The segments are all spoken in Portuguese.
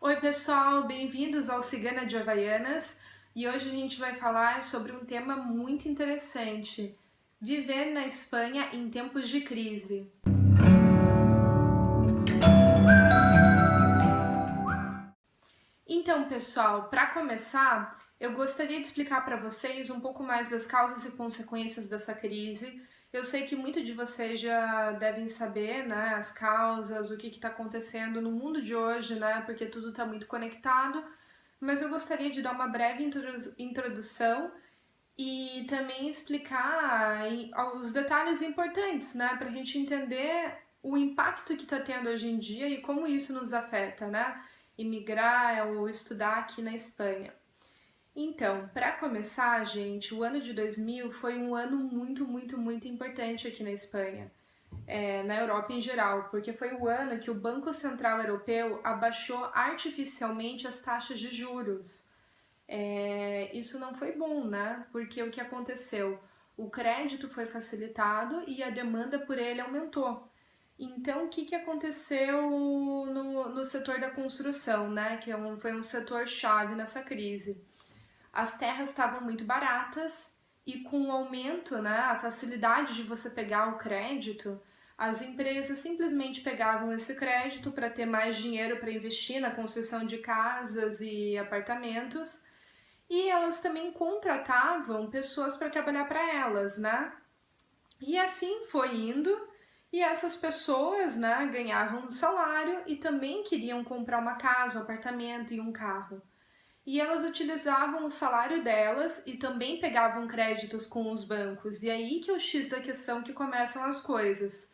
Oi pessoal, bem-vindos ao Cigana de Havaianas e hoje a gente vai falar sobre um tema muito interessante: viver na Espanha em tempos de crise. Então, pessoal, para começar, eu gostaria de explicar para vocês um pouco mais das causas e consequências dessa crise. Eu sei que muitos de vocês já devem saber, né, as causas, o que está acontecendo no mundo de hoje, né, porque tudo está muito conectado, mas eu gostaria de dar uma breve introdução e também explicar os detalhes importantes, né, para a gente entender o impacto que está tendo hoje em dia e como isso nos afeta, né, imigrar ou estudar aqui na Espanha. Então, para começar, gente, o ano de 2000 foi um ano muito importante aqui na Espanha, na Europa em geral, porque foi o ano que o Banco Central Europeu abaixou artificialmente as taxas de juros. Isso não foi bom, né? Porque o que aconteceu? O crédito foi facilitado e a demanda por ele aumentou. Então, o que aconteceu no setor da construção, né? Que foi um setor chave nessa crise. As terras estavam muito baratas e com o aumento, né, a facilidade de você pegar o crédito, as empresas simplesmente pegavam esse crédito para ter mais dinheiro para investir na construção de casas e apartamentos e elas também contratavam pessoas para trabalhar para elas, né? E assim foi indo, e essas pessoas, né, ganhavam um salário e também queriam comprar uma casa, um apartamento e um carro. E elas utilizavam o salário delas e também pegavam créditos com os bancos. E aí que é o X da questão que começam as coisas.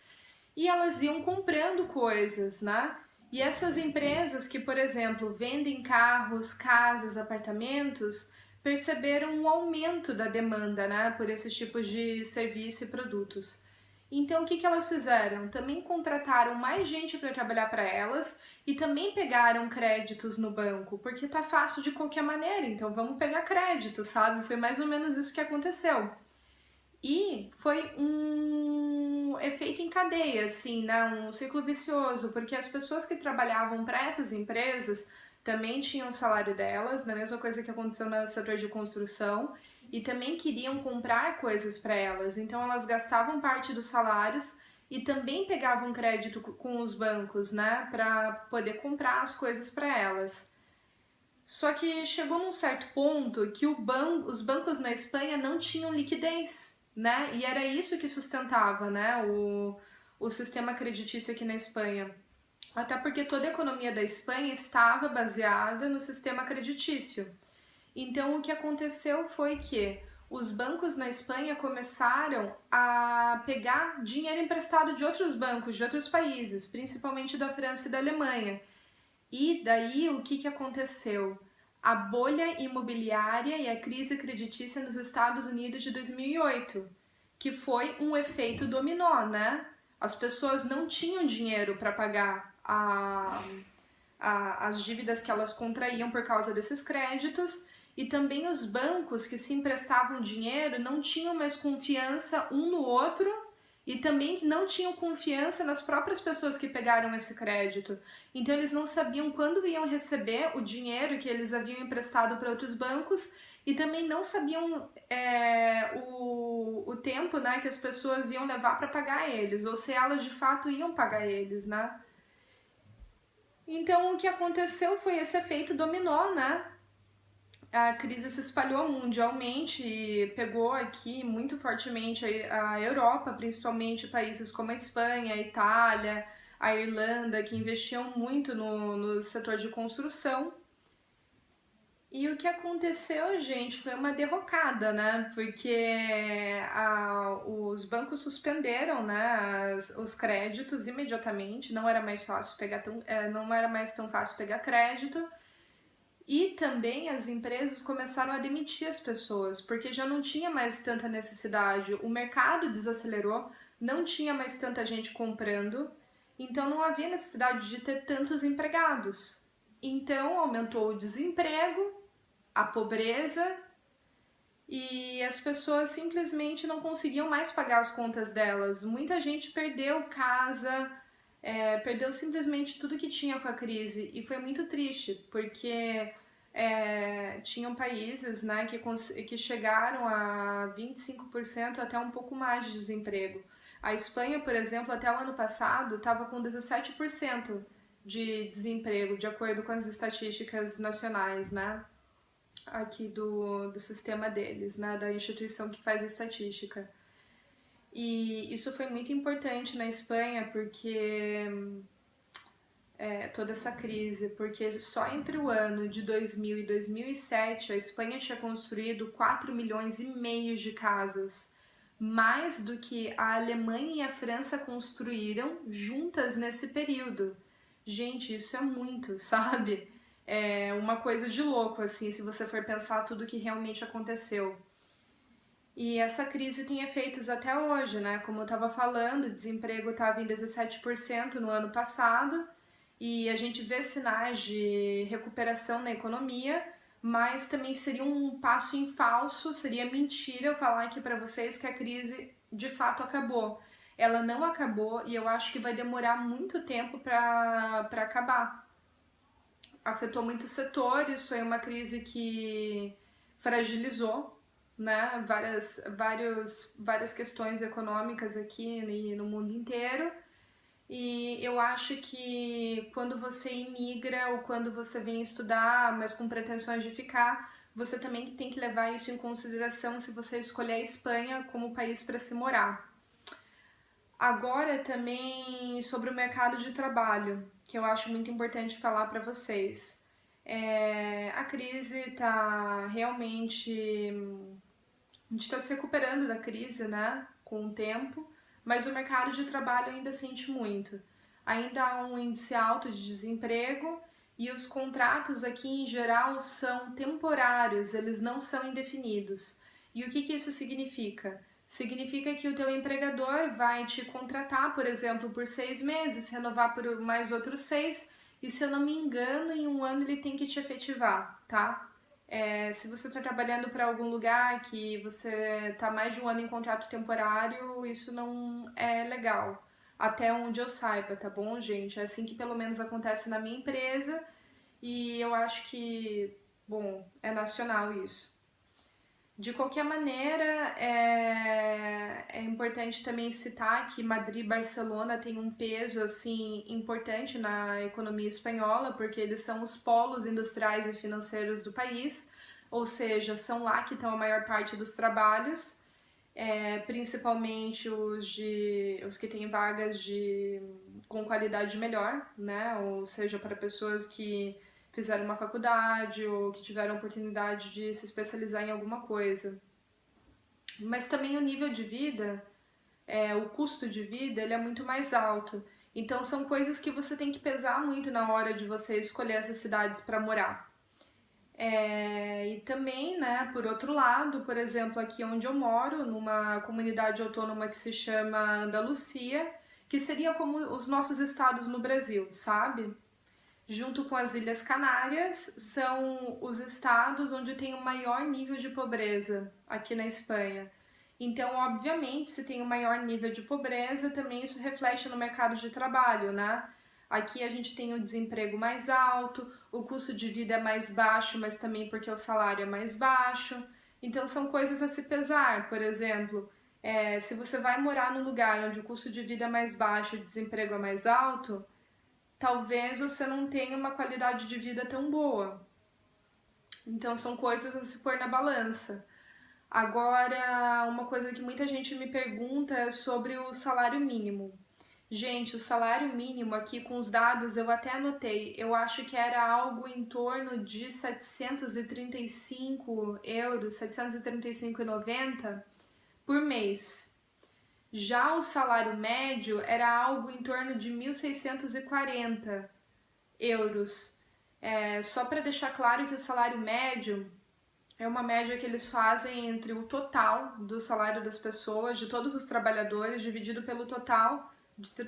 E elas iam comprando coisas, né? E essas empresas que, por exemplo, vendem carros, casas, apartamentos, perceberam um aumento da demanda, né, por esses tipos de serviço e produtos. Então, o que elas fizeram? Também contrataram mais gente para trabalhar para elas e também pegaram créditos no banco, porque tá fácil de qualquer maneira, então vamos pegar crédito, sabe? Foi mais ou menos isso que aconteceu. E foi um efeito em cadeia, assim, né? Um ciclo vicioso, porque as pessoas que trabalhavam para essas empresas também tinham o salário delas, na mesma coisa que aconteceu no setor de construção, e também queriam comprar coisas para elas. Então elas gastavam parte dos salários e também pegavam crédito com os bancos, né, para poder comprar as coisas para elas. Só que chegou num certo ponto que os bancos na Espanha não tinham liquidez, né? E era isso que sustentava, né, o sistema creditício aqui na Espanha. Até porque toda a economia da Espanha estava baseada no sistema creditício. Então o que aconteceu foi que os bancos na Espanha começaram a pegar dinheiro emprestado de outros bancos, de outros países, principalmente da França e da Alemanha. E daí o que aconteceu? A bolha imobiliária e a crise creditícia nos Estados Unidos de 2008, que foi um efeito dominó, né? As pessoas não tinham dinheiro para pagar as dívidas que elas contraíam por causa desses créditos e também os bancos que se emprestavam dinheiro não tinham mais confiança um no outro e também não tinham confiança nas próprias pessoas que pegaram esse crédito. Então eles não sabiam quando iam receber o dinheiro que eles haviam emprestado para outros bancos e também não sabiam o tempo, né, que as pessoas iam levar para pagar eles, ou se elas de fato iam pagar eles, né? Então o que aconteceu foi esse efeito dominó, né? A crise se espalhou mundialmente e pegou aqui muito fortemente a Europa, principalmente países como a Espanha, a Itália, a Irlanda, que investiam muito no setor de construção. E o que aconteceu, gente, foi uma derrocada, né? Porque os bancos suspenderam, né, os créditos imediatamente, não era mais fácil pegar não era mais tão fácil pegar crédito. E também as empresas começaram a demitir as pessoas, porque já não tinha mais tanta necessidade. O mercado desacelerou, não tinha mais tanta gente comprando, então não havia necessidade de ter tantos empregados. Então aumentou o desemprego, a pobreza e as pessoas simplesmente não conseguiam mais pagar as contas delas. Muita gente perdeu casa, perdeu simplesmente tudo que tinha com a crise e foi muito triste, porque tinham países, né, que chegaram a 25% até um pouco mais de desemprego. A Espanha, por exemplo, até o ano passado estava com 17% de desemprego, de acordo com as estatísticas nacionais, né, aqui do sistema deles, né, da instituição que faz estatística. E isso foi muito importante na Espanha, porque toda essa crise, porque só entre o ano de 2000 e 2007 a Espanha tinha construído 4 milhões e meio de casas, mais do que a Alemanha e a França construíram juntas nesse período. Gente, isso é muito, sabe? É uma coisa de louco, assim, se você for pensar tudo que realmente aconteceu. E essa crise tem efeitos até hoje, né? Como eu estava falando, o desemprego estava em 17% no ano passado e a gente vê sinais de recuperação na economia, mas também seria um passo em falso, seria mentira eu falar aqui para vocês que a crise de fato acabou. Ela não acabou e eu acho que vai demorar muito tempo para acabar. Afetou muitos setores, foi uma crise que fragilizou, né, várias questões econômicas aqui e no mundo inteiro. E eu acho que quando você imigra ou quando você vem estudar, mas com pretensões de ficar, você também tem que levar isso em consideração se você escolher a Espanha como país para se morar. Agora também sobre o mercado de trabalho, que eu acho muito importante falar para vocês. A crise está realmente. A gente está se recuperando da crise, né? Com o tempo, mas o mercado de trabalho ainda sente muito. Ainda há um índice alto de desemprego e os contratos aqui em geral são temporários, eles não são indefinidos. E o que isso significa? Significa que o teu empregador vai te contratar, por exemplo, por 6 meses, renovar por mais outros 6, e se eu não me engano, em um ano ele tem que te efetivar, tá? Se você está trabalhando para algum lugar que você está mais de um ano em contrato temporário, isso não é legal. Até onde eu saiba, tá bom, gente? É assim que pelo menos acontece na minha empresa e eu acho que, bom, é nacional isso. De qualquer maneira, é importante também citar que Madrid e Barcelona têm um peso assim importante na economia espanhola, porque eles são os polos industriais e financeiros do país, ou seja, são lá que estão a maior parte dos trabalhos, principalmente os que têm vagas com qualidade melhor, né? Ou seja, para pessoas que fizeram uma faculdade ou que tiveram oportunidade de se especializar em alguma coisa. Mas também o nível de vida, o custo de vida, ele é muito mais alto. Então são coisas que você tem que pesar muito na hora de você escolher essas cidades para morar. E também, né, por outro lado, por exemplo, aqui onde eu moro, numa comunidade autônoma que se chama Andalucia, que seria como os nossos estados no Brasil, sabe? Junto com as Ilhas Canárias, são os estados onde tem o maior nível de pobreza aqui na Espanha. Então, obviamente, se tem o maior nível de pobreza, também isso reflete no mercado de trabalho, né? Aqui a gente tem o desemprego mais alto, o custo de vida é mais baixo, mas também porque o salário é mais baixo. Então, são coisas a se pesar. Por exemplo, se você vai morar num lugar onde o custo de vida é mais baixo e o desemprego é mais alto, talvez você não tenha uma qualidade de vida tão boa. Então são coisas a se pôr na balança. Agora, uma coisa que muita gente me pergunta é sobre o salário mínimo. Gente, o salário mínimo aqui com os dados eu até anotei, eu acho que era algo em torno de 735 euros, 735,90 por mês. Já o salário médio era algo em torno de 1.640 euros. Só para deixar claro que o salário médio é uma média que eles fazem entre o total do salário das pessoas, de todos os trabalhadores, dividido pelo total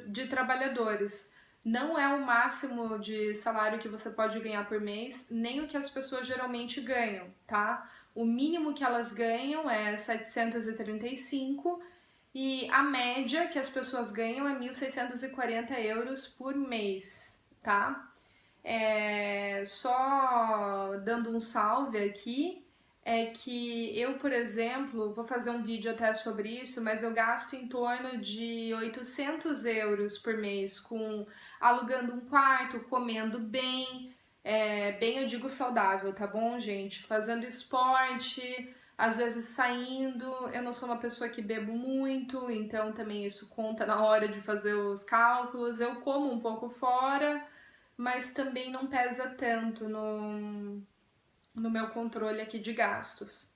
de trabalhadores. Não é o máximo de salário que você pode ganhar por mês, nem o que as pessoas geralmente ganham, tá? O mínimo que elas ganham é 735 e a média que as pessoas ganham é 1.640 euros por mês, tá? Só dando um salve aqui, é que eu, por exemplo, vou fazer um vídeo até sobre isso, mas eu gasto em torno de 800 euros por mês com alugando um quarto, comendo bem, bem eu digo saudável, tá bom, gente? Fazendo esporte, às vezes saindo. Eu não sou uma pessoa que bebo muito, então também isso conta na hora de fazer os cálculos. Eu como um pouco fora, mas também não pesa tanto no meu controle aqui de gastos.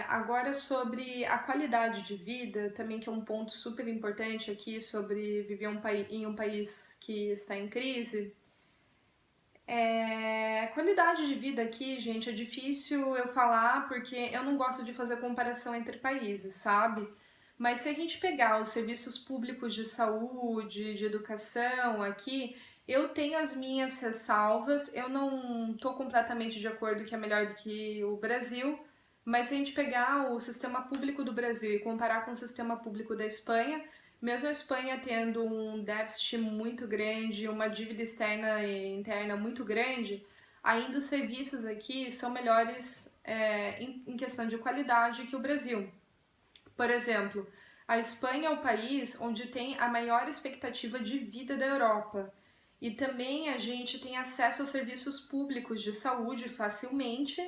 Agora sobre a qualidade de vida, também que é um ponto super importante aqui sobre viver em um país que está em crise. Qualidade de vida aqui, gente, é difícil eu falar porque eu não gosto de fazer comparação entre países, sabe? Mas se a gente pegar os serviços públicos de saúde, de educação aqui, eu tenho as minhas ressalvas. Eu não estou completamente de acordo que é melhor do que o Brasil, mas se a gente pegar o sistema público do Brasil e comparar com o sistema público da Espanha, mesmo a Espanha tendo um déficit muito grande, uma dívida externa e interna muito grande, ainda os serviços aqui são melhores em questão de qualidade que o Brasil. Por exemplo, a Espanha é o país onde tem a maior expectativa de vida da Europa. E também a gente tem acesso aos serviços públicos de saúde facilmente.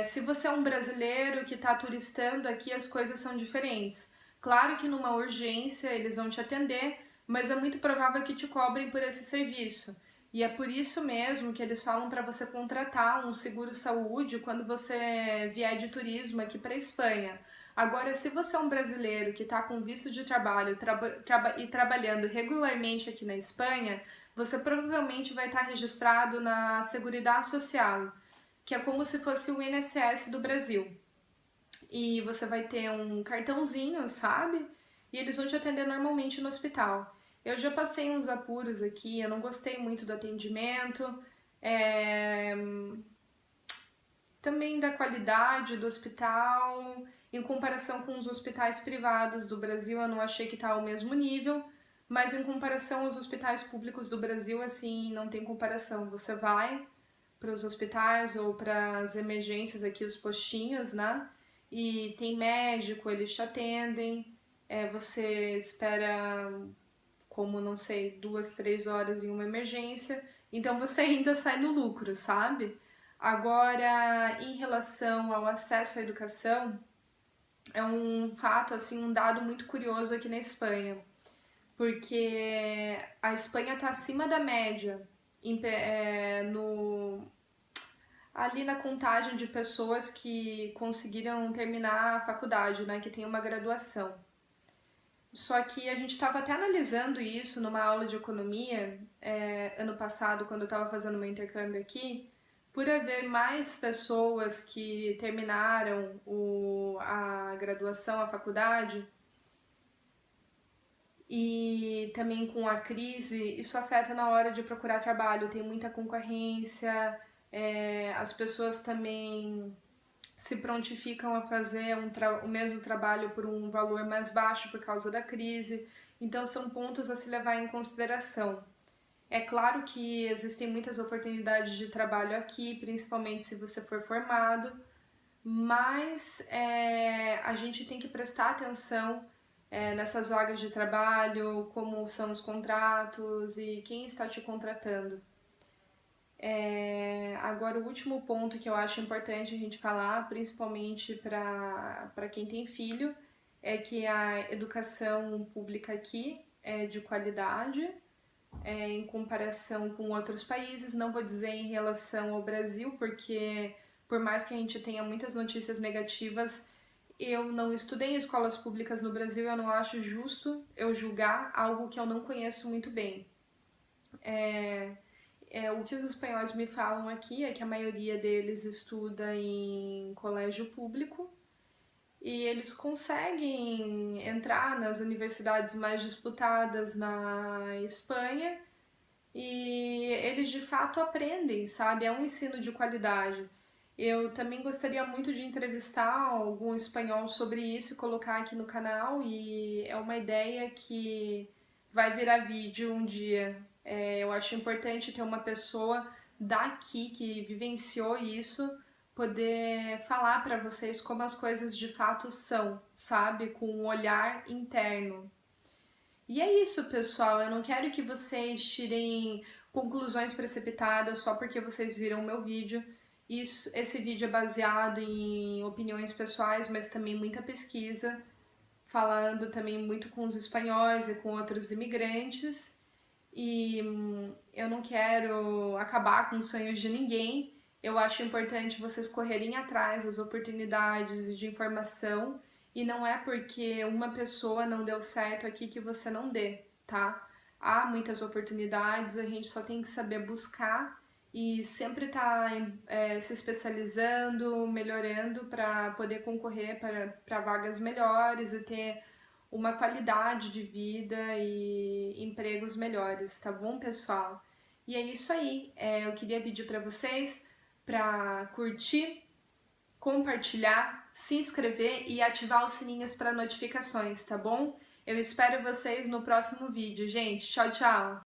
Se você é um brasileiro que está turistando aqui, as coisas são diferentes. Claro que numa urgência eles vão te atender, mas é muito provável que te cobrem por esse serviço. E é por isso mesmo que eles falam para você contratar um seguro-saúde quando você vier de turismo aqui para a Espanha. Agora, se você é um brasileiro que está com visto de trabalho e trabalhando regularmente aqui na Espanha, você provavelmente vai estar registrado na Seguridade Social, que é como se fosse o INSS do Brasil. E você vai ter um cartãozinho, sabe? E eles vão te atender normalmente no hospital. Eu já passei uns apuros aqui, eu não gostei muito do atendimento, é... também da qualidade do hospital. Em comparação com os hospitais privados do Brasil, eu não achei que tá ao mesmo nível, mas em comparação aos hospitais públicos do Brasil, assim, não tem comparação. Você vai para os hospitais ou para as emergências aqui, os postinhos, né? E tem médico, eles te atendem, você espera, como não sei, 2, 3 horas em uma emergência, então você ainda sai no lucro, sabe? Agora, em relação ao acesso à educação, é um fato, assim, um dado muito curioso aqui na Espanha, porque a Espanha está acima da média ali na contagem de pessoas que conseguiram terminar a faculdade, né, que tem uma graduação. Só que a gente estava até analisando isso numa aula de economia, ano passado, quando eu estava fazendo meu intercâmbio aqui, por haver mais pessoas que terminaram a graduação, a faculdade, e também com a crise, isso afeta na hora de procurar trabalho, tem muita concorrência, as pessoas também se prontificam a fazer o mesmo trabalho por um valor mais baixo por causa da crise. Então, são pontos a se levar em consideração. É claro que existem muitas oportunidades de trabalho aqui, principalmente se você for formado, mas a gente tem que prestar atenção nessas vagas de trabalho, como são os contratos e quem está te contratando. Agora, o último ponto que eu acho importante a gente falar, principalmente para quem tem filho, é que a educação pública aqui é de qualidade, em comparação com outros países. Não vou dizer em relação ao Brasil, porque por mais que a gente tenha muitas notícias negativas, eu não estudei em escolas públicas no Brasil, eu não acho justo eu julgar algo que eu não conheço muito bem. O que os espanhóis me falam aqui é que a maioria deles estuda em colégio público e eles conseguem entrar nas universidades mais disputadas na Espanha e eles de fato aprendem, sabe? É um ensino de qualidade. Eu também gostaria muito de entrevistar algum espanhol sobre isso e colocar aqui no canal, e é uma ideia que vai virar vídeo um dia. Eu acho importante ter uma pessoa daqui que vivenciou isso, poder falar para vocês como as coisas de fato são, sabe? Com um olhar interno. E é isso, pessoal. Eu não quero que vocês tirem conclusões precipitadas só porque vocês viram o meu vídeo. Esse vídeo é baseado em opiniões pessoais, mas também muita pesquisa, falando também muito com os espanhóis e com outros imigrantes. E eu não quero acabar com os sonhos de ninguém. Eu acho importante vocês correrem atrás das oportunidades de informação, e não é porque uma pessoa não deu certo aqui que você não dê, tá? Há muitas oportunidades, a gente só tem que saber buscar e sempre estar se especializando, melhorando para poder concorrer para vagas melhores e ter uma qualidade de vida e empregos melhores, tá bom, pessoal? E é isso aí. Eu queria pedir para vocês para curtir, compartilhar, se inscrever e ativar os sininhos para notificações, tá bom? Eu espero vocês no próximo vídeo, gente. Tchau, tchau!